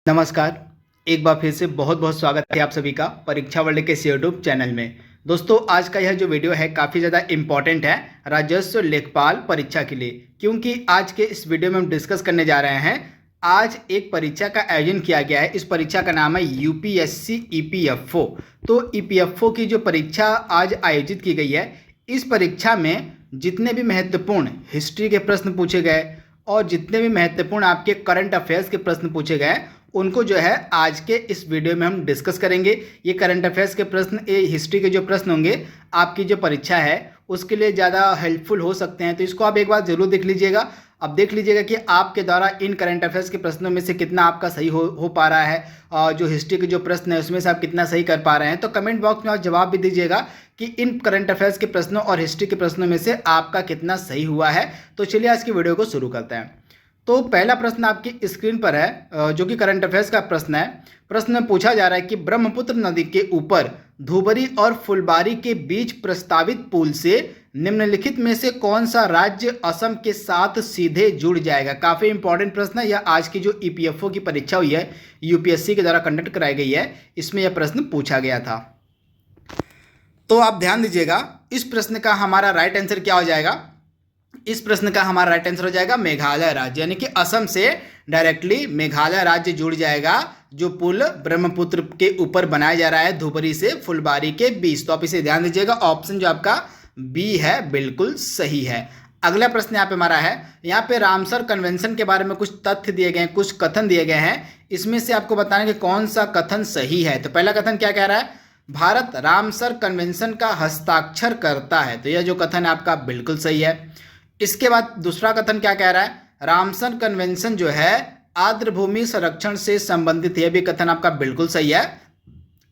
नमस्कार। एक बार फिर से बहुत बहुत स्वागत है आप सभी का परीक्षा वर्ल्ड के इस यूट्यूब चैनल में। दोस्तों, आज का यह जो वीडियो है काफ़ी ज़्यादा इम्पॉर्टेंट है राजस्व लेखपाल परीक्षा के लिए, क्योंकि आज के इस वीडियो में हम डिस्कस करने जा रहे हैं। आज एक परीक्षा का आयोजन किया गया है। इस परीक्षा का नाम है यूपीएससी ईपीएफओ। तो ईपीएफओ की जो परीक्षा आज आयोजित की गई है, इस परीक्षा में जितने भी महत्वपूर्ण हिस्ट्री के प्रश्न पूछे गए और जितने भी महत्वपूर्ण आपके करंट अफेयर्स के प्रश्न पूछे गए, उनको जो है आज के इस वीडियो में हम डिस्कस करेंगे। ये करंट अफेयर्स के प्रश्न, ये हिस्ट्री के जो प्रश्न होंगे, आपकी जो परीक्षा है उसके लिए ज़्यादा हेल्पफुल हो सकते हैं। तो इसको आप एक बार ज़रूर देख लीजिएगा। अब देख लीजिएगा कि आपके द्वारा इन करंट अफेयर्स के प्रश्नों में से कितना आपका सही हो पा रहा है, और जो हिस्ट्री के जो प्रश्न है उसमें से आप कितना सही कर पा रहे हैं। तो कमेंट बॉक्स में आप जवाब भी दीजिएगा कि इन करंट अफेयर्स के प्रश्नों और हिस्ट्री के प्रश्नों में से आपका कितना सही हुआ है। तो चलिए आज की वीडियो को शुरू करते हैं। तो पहला प्रश्न आपकी स्क्रीन पर है, जो कि करंट अफेयर्स का प्रश्न है। प्रश्न में पूछा जा रहा है कि ब्रह्मपुत्र नदी के ऊपर धुबरी और फुलबारी के बीच प्रस्तावित पुल से निम्नलिखित में से कौन सा राज्य असम के साथ सीधे जुड़ जाएगा। काफ़ी इंपॉर्टेंट प्रश्न है। यह आज की जो ईपीएफओ की परीक्षा हुई है, यूपीएससी के द्वारा कंडक्ट कराई गई है, इसमें यह प्रश्न पूछा गया था। तो आप ध्यान दीजिएगा, इस प्रश्न का हमारा राइट आंसर क्या हो जाएगा। इस प्रश्न का हमारा राइट आंसर हो जाएगा मेघालय राज्य, यानी कि असम से डायरेक्टली मेघालय राज्य जुड़ जाएगा। जो पुल ब्रह्मपुत्र के ऊपर बनाया जा रहा है धुबरी से फुलबारी के बीच। तो आप इसे ध्यान दीजिएगा, ऑप्शन जो आपका बी है बिल्कुल सही है। अगला प्रश्न यहाँ पे हमारा है, यहाँ पे रामसर कन्वेंशन के बारे में कुछ तथ्य दिए गए हैं, कुछ कथन दिए गए हैं। इसमें से आपको बताना कि कौन सा कथन सही है। तो पहला कथन क्या कह रहा है, भारत रामसर कन्वेंशन का हस्ताक्षर करता है। तो यह जो कथन है आपका बिल्कुल सही है। इसके बाद दूसरा कथन क्या कह रहा है, रामसर कन्वेंशन जो है आर्द्रभूमि संरक्षण से संबंधित। यह भी कथन आपका बिल्कुल सही है।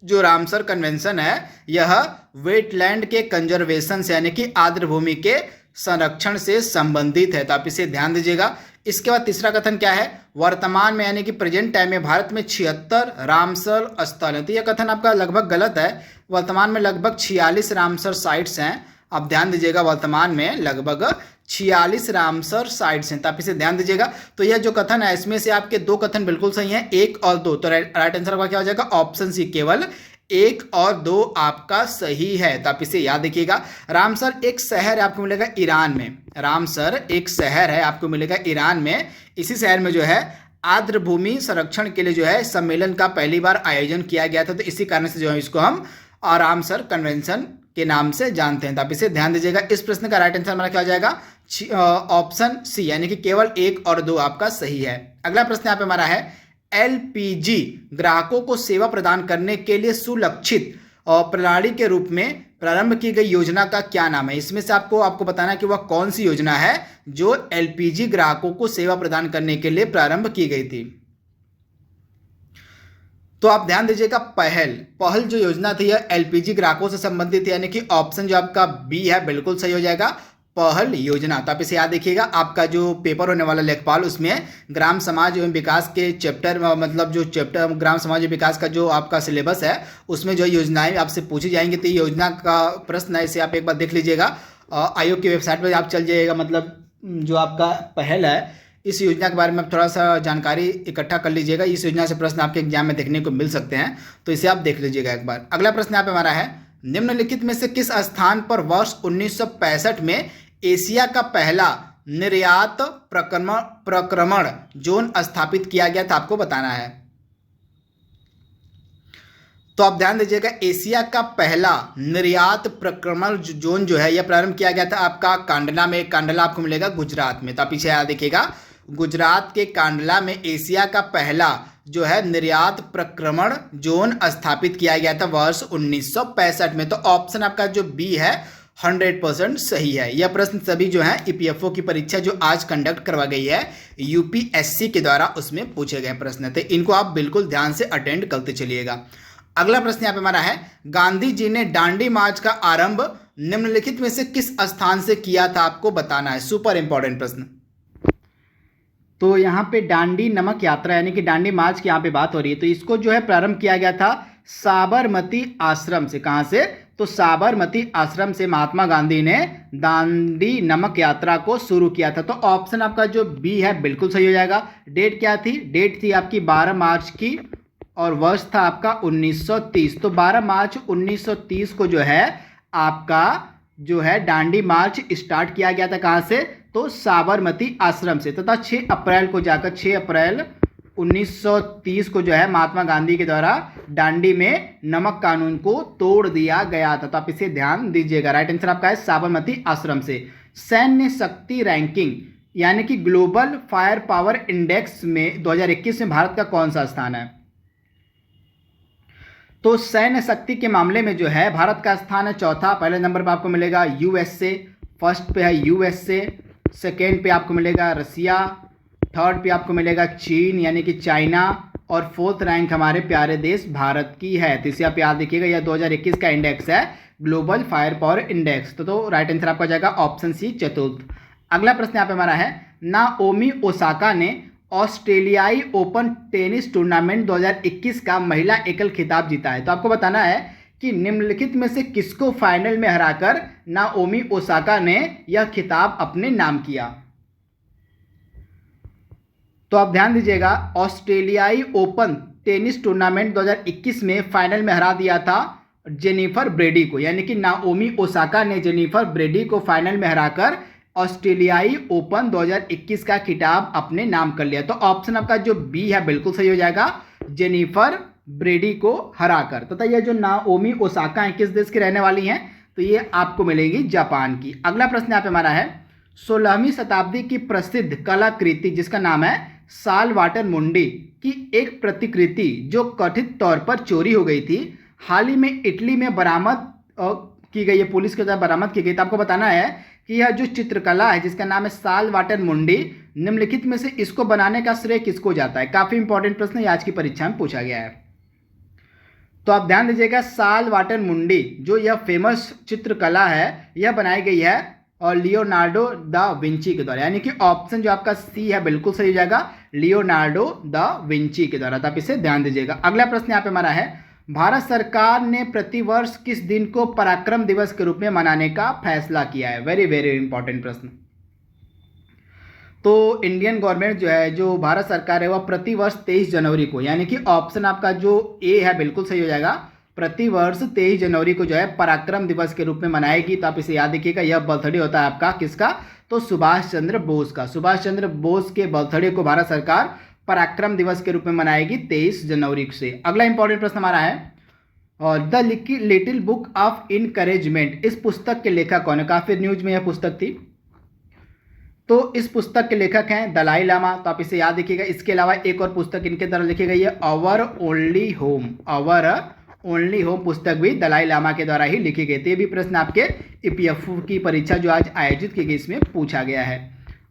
जो रामसर कन्वेंशन है यह वेटलैंड के कंजर्वेशन से, यानी कि आर्द्रभूमि के संरक्षण से संबंधित है। तो आप इसे ध्यान दीजिएगा। इसके बाद तीसरा कथन क्या है, वर्तमान में यानी कि प्रेजेंट टाइम में भारत में 76 रामसर स्थल है। तो यह कथन आपका लगभग गलत है। वर्तमान में लगभग 46 रामसर साइट्स हैं। आप ध्यान दीजिएगा, वर्तमान में लगभग 46 रामसर साइट्स हैं। तो आप इसे ध्यान दीजिएगा। तो यह जो कथन है इसमें से आपके दो कथन बिल्कुल सही हैं, 1 और 2। तो राइट आंसर आपका क्या हो जाएगा, ऑप्शन सी, केवल 1 और 2 आपका सही है। तो आप इसे याद रखिएगा। रामसर एक शहर है, आपको मिलेगा ईरान में। रामसर एक शहर है, आपको मिलेगा ईरान में। इसी शहर में जो है आर्द्रभूमि संरक्षण के लिए जो है सम्मेलन का पहली बार आयोजन किया गया था। तो इसी कारण से जो है इसको हम रामसर कन्वेंशन के नाम से जानते हैं। तो आप इसे ध्यान दीजिएगा। इस प्रश्न का राइट आंसर हमारा क्या हो जाएगा, ऑप्शन सी, यानी कि केवल 1 और 2 आपका सही है। अगला प्रश्न यहाँ पे हमारा है, एलपीजी ग्राहकों को सेवा प्रदान करने के लिए सुलक्षित प्रणाली के रूप में प्रारंभ की गई योजना का क्या नाम है। इसमें से आपको बताना है कि वह कौन सी योजना है जो एलपीजी ग्राहकों को सेवा प्रदान करने के लिए प्रारंभ की गई थी। तो आप ध्यान दीजिएगा, पहल जो योजना थी यह एलपीजी ग्राहकों से संबंधित, यानी कि ऑप्शन जो आपका बी है बिल्कुल सही हो जाएगा, पहल योजना। तो आप इसे याद देखिएगा। आपका जो पेपर होने वाला लेखपाल, उसमें ग्राम समाज एवं विकास के चैप्टर, मतलब जो चैप्टर ग्राम समाज एवं विकास का जो आपका सिलेबस है, उसमें जो योजनाएं आपसे पूछी जाएंगी। तो योजना का प्रश्न है, इसे आप एक बार देख लीजिएगा। आयोग की वेबसाइट पर आप चल जाइएगा। मतलब जो आपका पहल है, इस योजना के बारे में आप थोड़ा सा जानकारी इकट्ठा कर लीजिएगा। इस योजना से प्रश्न आपके एग्जाम में देखने को मिल सकते हैं, तो इसे आप देख लीजिएगा एक बार। अगला प्रश्न यहाँ पे हमारा है, निम्नलिखित में से किस स्थान पर वर्ष 1965 में एशिया का पहला निर्यात प्रक्रमण जोन स्थापित किया गया था, आपको बताना है। तो आप ध्यान दीजिएगा, एशिया का पहला निर्यात प्रक्रमण जोन जो है यह प्रारंभ किया गया था आपका कांडला में। कांडला आपको मिलेगा गुजरात में। तो आप पीछे याद देखिएगा, गुजरात के कांडला में एशिया का पहला जो है निर्यात प्रक्रमण जोन स्थापित किया गया था वर्ष 1965 में। तो ऑप्शन आपका जो बी है 100% सही है। यह प्रश्न सभी जो है ईपीएफओ की परीक्षा जो आज कंडक्ट करवा गई है यूपीएससी के द्वारा, उसमें पूछे गए प्रश्न थे। इनको आप बिल्कुल ध्यान से अटेंड करते चलिएगा। अगला प्रश्न यहाँ पे हमारा है, गांधी जी ने दांडी मार्च का आरंभ निम्नलिखित में से किस स्थान से किया था, आपको बताना है। सुपर इंपॉर्टेंट प्रश्न। तो यहाँ पे दांडी नमक यात्रा, यानी कि दांडी मार्च की यहाँ पे बात हो रही है। तो इसको जो है प्रारंभ किया गया था साबरमती आश्रम से। कहाँ से, तो साबरमती आश्रम से महात्मा गांधी ने दांडी नमक यात्रा को शुरू किया था। तो ऑप्शन आपका जो बी है बिल्कुल सही हो जाएगा। डेट क्या थी? डेट थी आपकी 12 मार्च की और वर्ष था आपका 1930। तो 12 मार्च 1930 को जो है आपका जो है दांडी मार्च स्टार्ट किया गया था। कहाँ से? तो साबरमती आश्रम से। तथा 6 अप्रैल को जाकर 6 अप्रैल 1930 को जो है महात्मा गांधी के द्वारा दांडी में नमक कानून को तोड़ दिया गया था। तो आप इसे ध्यान दीजिएगा। राइट आंसर आपका है साबरमती आश्रम से। सैन्य शक्ति रैंकिंग यानी कि ग्लोबल फायर पावर इंडेक्स में 2021 में भारत का कौन सा स्थान है? तो सैन्य शक्ति के मामले में जो है भारत का स्थान है चौथा। पहले नंबर पर आपको मिलेगा यूएसए, फर्स्ट पे है यूएसए, सेकेंड पे आपको मिलेगा रसिया, थर्ड पे आपको मिलेगा चीन यानी कि चाइना, और फोर्थ रैंक हमारे प्यारे देश भारत की है। तो इसे आप याद रखिएगा, यह 2021 का इंडेक्स है ग्लोबल फायर पावर इंडेक्स। तो राइट आंसर आपका जाएगा ऑप्शन सी चतुर्थ। अगला प्रश्न यहाँ पे हमारा है, नाओमी ओसाका ने ऑस्ट्रेलियाई ओपन टेनिस टूर्नामेंट 2021 का महिला एकल खिताब जीता है। तो आपको बताना है कि निम्नलिखित में से किसको फाइनल में हराकर नाओमी ओसाका ने यह खिताब अपने नाम किया। तो आप ध्यान दीजिएगा, ऑस्ट्रेलियाई ओपन टेनिस टूर्नामेंट 2021 में फाइनल में हरा दिया था जेनिफर ब्रेडी को, यानी कि नाओमी ओसाका ने जेनिफर ब्रेडी को फाइनल में हराकर ऑस्ट्रेलियाई ओपन 2021 का खिताब अपने नाम कर लिया। तो ऑप्शन आपका जो बी है बिल्कुल सही हो जाएगा, जेनिफर ब्रेडी को हराकर। तथा यह जो नाओमी ओसाका है किस देश की रहने वाली हैं? तो ये आपको मिलेगी जापान की। अगला प्रश्न यहाँ पे हमारा है, 16वीं शताब्दी की प्रसिद्ध कलाकृति जिसका नाम है साल वाटर मुंडी की एक प्रतिकृति जो कथित तौर पर चोरी हो गई थी, हाल ही में इटली में बरामद की गई है, पुलिस के द्वारा बरामद की गई। तो आपको बताना है कि यह जो चित्रकला है जिसका नाम है साल वाटर मुंडी, निम्नलिखित में से इसको बनाने का श्रेय किसको जाता है? काफी इंपॉर्टेंट प्रश्न है, आज की परीक्षा में पूछा गया है। तो आप ध्यान दीजिएगा, साल वाटर मुंडी जो यह फेमस चित्रकला है यह बनाई गई है और लियोनार्डो दा विंची के द्वारा, यानी कि ऑप्शन जो आपका सी है बिल्कुल सही हो जाएगा, लियोनार्डो दा विंची के द्वारा। तो आप इसे ध्यान दीजिएगा। अगला प्रश्न यहाँ पे हमारा है, भारत सरकार ने प्रतिवर्ष किस दिन को पराक्रम दिवस के रूप में मनाने का फैसला किया है? वेरी वेरी इंपॉर्टेंट प्रश्न। तो इंडियन गवर्नमेंट जो है, जो भारत सरकार है, वह प्रतिवर्ष 23 जनवरी को, यानी कि ऑप्शन आपका जो ए है बिल्कुल सही हो जाएगा, प्रतिवर्ष 23 जनवरी को जो है पराक्रम दिवस के रूप में मनाएगी। तो आप इसे याद रखिएगा, यह बर्थडे होता है आपका किसका? तो सुभाष चंद्र बोस का। सुभाष चंद्र बोस के बर्थडे को भारत सरकार पराक्रम दिवस के रूप में मनाएगी 23 जनवरी से। अगला इंपॉर्टेंट प्रश्न हमारा है, और the little book of encouragement, इस पुस्तक के लेखक कौन है? काफी न्यूज में यह पुस्तक थी। तो इस पुस्तक के लेखक हैं दलाई लामा। तो आप इसे याद रखिएगा। इसके अलावा एक और पुस्तक इनके द्वारा लिखी गई है, our only home. Our only home पुस्तक भी दलाई लामा के द्वारा ही लिखी गई थी। ये भी प्रश्न आपके ईपीएफओ की परीक्षा जो आज आयोजित की गई इसमें पूछा गया है।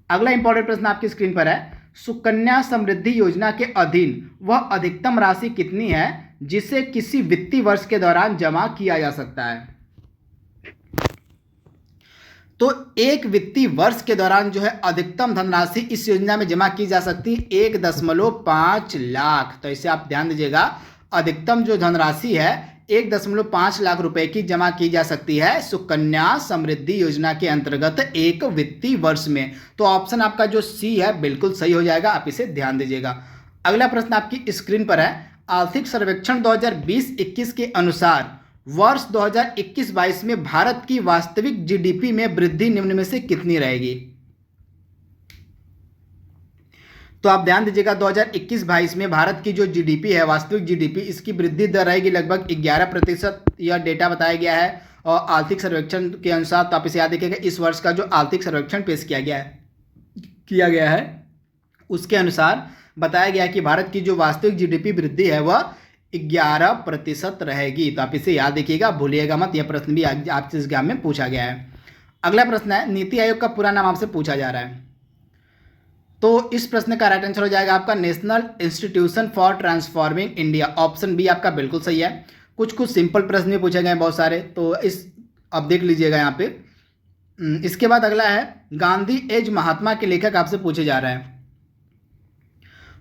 अगला इंपॉर्टेंट प्रश्न आपकी स्क्रीन पर है, सुकन्या समृद्धि योजना के अधीन वह अधिकतम राशि कितनी है जिसे किसी वित्तीय वर्ष के दौरान जमा किया जा सकता है? तो एक वित्तीय वर्ष के दौरान जो है अधिकतम धनराशि इस योजना में जमा की जा सकती है 1.5 लाख। तो इसे आप ध्यान दीजिएगा, अधिकतम जो धनराशि है 1.5 लाख रुपए की जमा की जा सकती है सुकन्या समृद्धि योजना के अंतर्गत एक वित्तीय वर्ष में। तो ऑप्शन आपका जो सी है बिल्कुल सही हो जाएगा, आप इसे ध्यान दीजिएगा। अगला प्रश्न आपकी स्क्रीन पर है, आर्थिक सर्वेक्षण 2020-21 के अनुसार वर्ष 2021-22 में भारत की वास्तविक जीडीपी में वृद्धि निम्न में से कितनी रहेगी? तो आप ध्यान दीजिएगा, 2021-22 में भारत की जो जीडीपी है, वास्तविक जीडीपी, इसकी वृद्धि दर रहेगी लगभग 11%। यह डेटा बताया गया है और आर्थिक सर्वेक्षण के अनुसार। तो आप इसे याद रखिएगा, इस वर्ष का जो आर्थिक सर्वेक्षण पेश किया गया है उसके अनुसार बताया गया है कि भारत की जो वास्तविक जीडीपी वृद्धि है वह 11% रहेगी। तो आप इसे याद रखिएगा, भूलिएगा मत। यह प्रश्न भी आपसे इस एग्जाम में पूछा गया है। अगला प्रश्न है, नीति आयोग का पूरा नाम आपसे पूछा जा रहा है। तो इस प्रश्न का राइट आंसर हो जाएगा आपका national institution for transforming India. Option B आपका बिल्कुल सही है। कुछ सिंपल प्रश्न भी पूछे गए बहुत सारे, तो इस अब देख लीजिएगा यहाँ पे। इसके बाद अगला है, गांधी एज महात्मा के लेखक आपसे पूछे जा रहे हैं।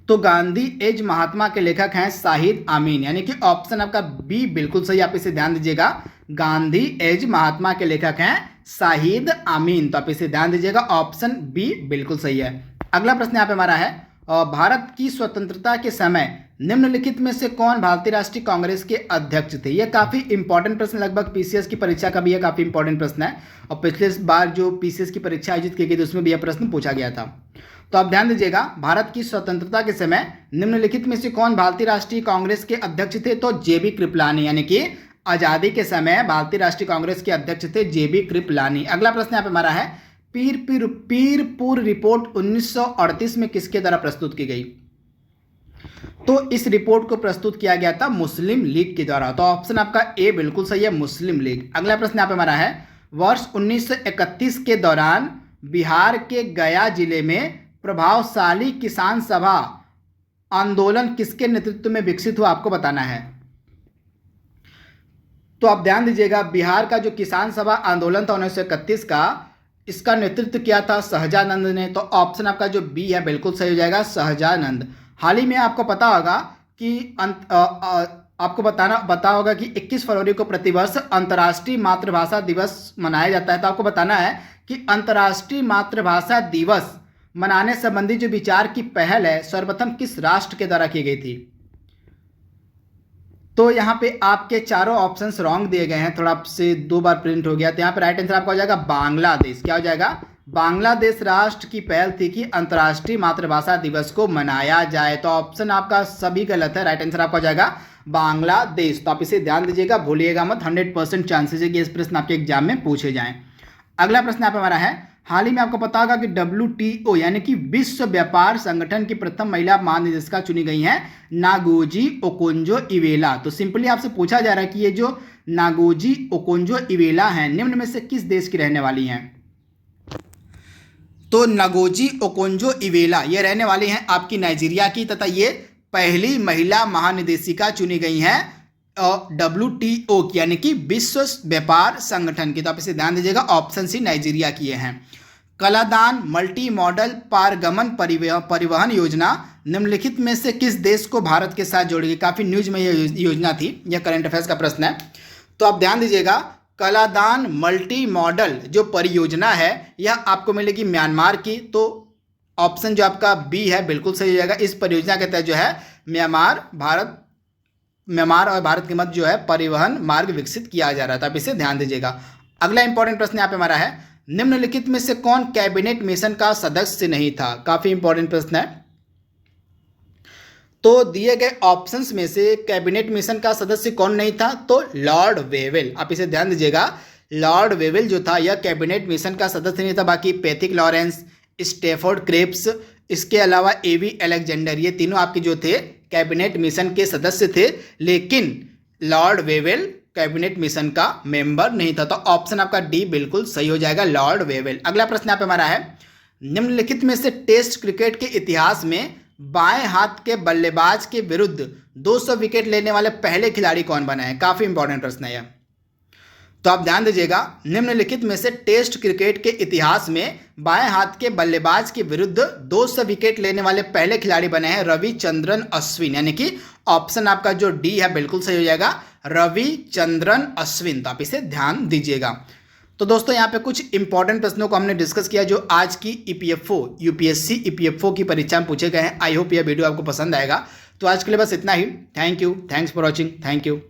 तो गांधी एज महात्मा के लेखक हैं शाहिद अमीन, यानी कि ऑप्शन आपका बी बिल्कुल सही, आप इसे ध्यान दीजिएगा। गांधी एज महात्मा के लेखक हैं शाहिद अमीन। तो आप इसे ध्यान दीजिएगा, ऑप्शन बी बिल्कुल सही है। अगला प्रश्न यहाँ पे हमारा है, भारत की स्वतंत्रता के समय निम्नलिखित में से कौन भारतीय राष्ट्रीय कांग्रेस के अध्यक्ष थे? यह काफी इंपॉर्टेंट प्रश्न, लगभग पीसीएस की परीक्षा का भी यह काफी इंपॉर्टेंट प्रश्न है और पिछले बार जो पीसीएस की परीक्षा आयोजित की गई थी उसमें भी यह प्रश्न पूछा गया था। तो आप ध्यान दीजिएगा, भारत की स्वतंत्रता के समय निम्नलिखित में से कौन भारतीय राष्ट्रीय कांग्रेस के अध्यक्ष थे? तो जेबी कृपलानी, यानी कि आजादी के समय भारतीय राष्ट्रीय कांग्रेस के अध्यक्ष थे जेबी कृपलानी। अगला प्रश्न यहाँ पे हमारा है, पीरपुर रिपोर्ट 1938 में किसके द्वारा प्रस्तुत की गई? तो इस रिपोर्ट को प्रस्तुत किया गया था मुस्लिम लीग के द्वारा। तो ऑप्शन आपका ए बिल्कुल सही है, मुस्लिम लीग। अगला प्रश्न यहाँ पे हमारा है, वर्ष 1931 के दौरान बिहार के गया जिले में प्रभावशाली किसान सभा आंदोलन किसके नेतृत्व में विकसित हुआ? आपको बताना है। तो आप ध्यान दीजिएगा, बिहार का जो किसान सभा आंदोलन था 1931 का, इसका नेतृत्व किया था सहजानंद ने। तो ऑप्शन आपका जो बी है बिल्कुल सही हो जाएगा, सहजानंद। हाल ही में आपको पता होगा कि आपको पता होगा कि 21 फरवरी को प्रतिवर्ष अंतर्राष्ट्रीय मातृभाषा दिवस मनाया जाता है। तो आपको बताना है कि अंतर्राष्ट्रीय मातृभाषा दिवस मनाने संबंधी जो विचार की पहल है सर्वप्रथम किस राष्ट्र के द्वारा की गई थी? तो यहाँ पे आपके चारों ऑप्शंस रॉन्ग दिए गए हैं, थोड़ा आपसे 2 बार प्रिंट हो गया। तो यहाँ पे राइट आंसर आपका हो जाएगा बांग्लादेश। क्या हो जाएगा? बांग्लादेश राष्ट्र की पहल थी कि अंतर्राष्ट्रीय मातृभाषा दिवस को मनाया जाए। तो ऑप्शन आपका सभी गलत है, राइट आंसर आपका हो जाएगा बांग्लादेश। तो आप इसे ध्यान दीजिएगा, भूलिएगा मत, 100% चांसेस है कि इस प्रश्न आपके एग्जाम में पूछे जाएं। अगला प्रश्न यहाँ पे हमारा है, हाल ही में आपको पता होगा कि WTO यानी कि विश्व व्यापार संगठन की प्रथम महिला महानिदेशिका चुनी गई हैं नागोजी ओकोंजो-इवेला। तो सिंपली आपसे पूछा जा रहा है कि ये जो नागोजी ओकोंजो-इवेला हैं निम्न में से किस देश की रहने वाली हैं? तो नागोजी ओकोंजो-इवेला ये रहने वाली हैं आपकी नाइजीरिया की, तथा ये पहली महिला महानिदेशिका चुनी गई हैं WTO की यानी कि विश्व व्यापार संगठन की। तो आप इसे ध्यान दीजिएगा, ऑप्शन सी नाइजीरिया की है। कलादान मल्टी मॉडल पारगमन परिवहन योजना निम्नलिखित में से किस देश को भारत के साथ जोड़ेगी? काफी न्यूज में यह योजना थी, यह करंट अफेयर्स का प्रश्न है। तो आप ध्यान दीजिएगा, कलादान मल्टी मॉडल जो परियोजना है यह आपको मिलेगी म्यांमार की। तो ऑप्शन जो आपका बी है बिल्कुल सही हो जाएगा। इस परियोजना के तहत जो है म्यांमार और भारत के मध्य जो है परिवहन मार्ग विकसित किया जा रहा था। आप इसे ध्यान दीजिएगा। अगला इंपॉर्टेंट प्रश्न यहाँ पे हमारा है, निम्नलिखित में से कौन कैबिनेट मिशन का सदस्य नहीं था? काफी इंपॉर्टेंट प्रश्न है। तो दिए गए ऑप्शंस में से कैबिनेट मिशन का सदस्य कौन नहीं था? तो लॉर्ड वेवेल। आप इसे ध्यान दीजिएगा, लॉर्ड वेवेल जो था यह कैबिनेट मिशन का सदस्य नहीं था। बाकी पैथिक लॉरेंस, स्टेफोर्ड क्रेप्स, इसके अलावा एवी अलेक्जेंडर, ये तीनों आपके जो थे कैबिनेट मिशन के सदस्य थे, लेकिन लॉर्ड वेवेल कैबिनेट मिशन का मेंबर नहीं था। तो ऑप्शन आपका डी बिल्कुल सही हो जाएगा, लॉर्ड वेवेल। अगला प्रश्न यहाँ पे हमारा है, निम्नलिखित में से टेस्ट क्रिकेट के इतिहास में बाएं हाथ के बल्लेबाज के विरुद्ध 200 विकेट लेने वाले पहले खिलाड़ी कौन बने हैं? काफी इंपॉर्टेंट प्रश्न है यह। तो आप ध्यान दीजिएगा, निम्नलिखित में से टेस्ट क्रिकेट के इतिहास में बाएं हाथ के बल्लेबाज के विरुद्ध 200 विकेट लेने वाले पहले खिलाड़ी बने हैं रविचंद्रन अश्विन, यानी कि ऑप्शन आपका जो डी है बिल्कुल सही हो जाएगा, रविचंद्रन अश्विन। तो आप इसे ध्यान दीजिएगा। तो दोस्तों यहाँ पे कुछ इंपॉर्टेंट प्रश्नों को हमने डिस्कस किया जो आज की EPFO UPSC EPFO की परीक्षा में पूछे गए हैं। आई होप यह वीडियो आपको पसंद आएगा। तो आज के लिए बस इतना ही। Thank you, thanks for watching, thank you.